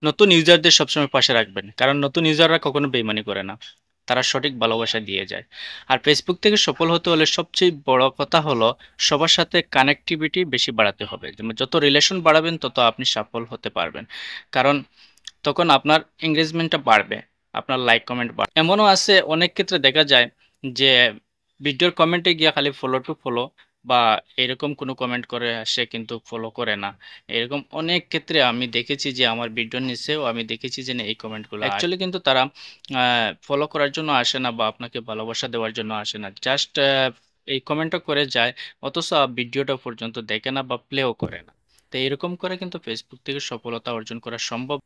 নতুন ইউজারদের সবসময় পাশে রাখবেন। কারণ নতুন ইউজাররা কখনো বেইমানি করে না। তারা সঠিক ভালোবাসা দিয়ে যায়। আর Facebook থেকে সফল হতে হলে সবচেয়ে বড় কথা হলো সবার সাথে কানেক্টিভিটি বেশি বাড়াতে হবে। যেমন যত রিলেশন বাড়াবেন তত আপনি সফল হতে পারবেন। কারণ তখন আপনার এনগেজমেন্টটা বাড়বে। আপনার লাইক কমেন্ট বাড়বে। এমনও আছে অনেক ক্ষেত্রে দেখা যায় যে ভিডিওর কমেন্টে গিয়ে খালি ফলো টু ফলো বা এরকম কোনো কমেন্ট করে সে কিন্তু ফলো করে না। এরকম অনেক ক্ষেত্রে আমি দেখেছি যে আমার ভিডিওর নিচেও আমি দেখেছি যে না এই কমেন্টগুলো অ্যাকচুয়ালি কিন্তু তারা ফলো করার জন্য আসে না বা আপনাকে ভালোবাসা দেওয়ার জন্য আসে না। জাস্ট এই কমেন্টটা করে যায়, অথচ ভিডিওটা পর্যন্ত দেখে না বা প্লেও করে না। তো এরকম করে কিন্তু ফেসবুক থেকে সফলতা অর্জন করা সম্ভব।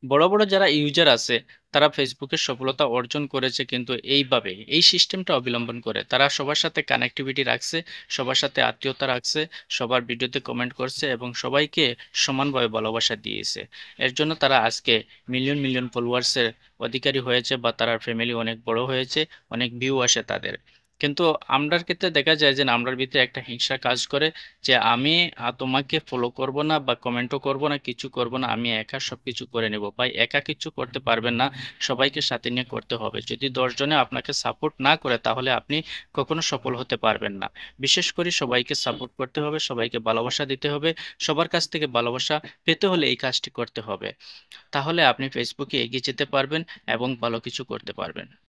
বড়, বড় যারা ইউজার আছে তারা ফেসবুকের সফলতা অর্জন করেছে কিন্তু এইভাবে, এই সিস্টেমটা অবলম্বন করে। তারা সবার সাথে কানেক্টিভিটি রাখছে, সবার সাথে আত্মীয়তা রাখছে, সবার ভিডিওতে কমেন্ট করছে এবং সবাইকে সমানভাবে ভালোবাসা দিয়েছে। এর জন্য তারা আজকে মিলিয়ন, মিলিয়ন ফলোয়ার্সের অধিকারী হয়েছে বা তার ফ্যামিলি অনেক বড় হয়েছে, অনেক ভিউ আসে তাদের। কিন্তু আমরার ক্ষেত্রে দেখা যায় যে আমরার ভিতরে একটা হিংসা কাজ করে যে আমি তোমাকে ফলো করব না বা কমেন্টও করব না, কিছু করব না, আমি একা সবকিছু করে নেব। ভাই একা কিছু করতে পারবেন না, সবাইকে সাথে নিয়ে করতে হবে। যদি 10 জনে আপনাকে সাপোর্ট না করে তাহলে আপনি কখনো সফল হতে পারবেন না। বিশেষ করে সবাইকে সাপোর্ট করতে হবে, সবাইকে ভালোবাসা দিতে হবে। সবার কাছ থেকে ভালোবাসা পেতে হলে এই কাজটি করতে হবে। তাহলে আপনি ফেসবুকে এগিয়ে যেতে পারবেন এবং ভালো কিছু করতে পারবেন।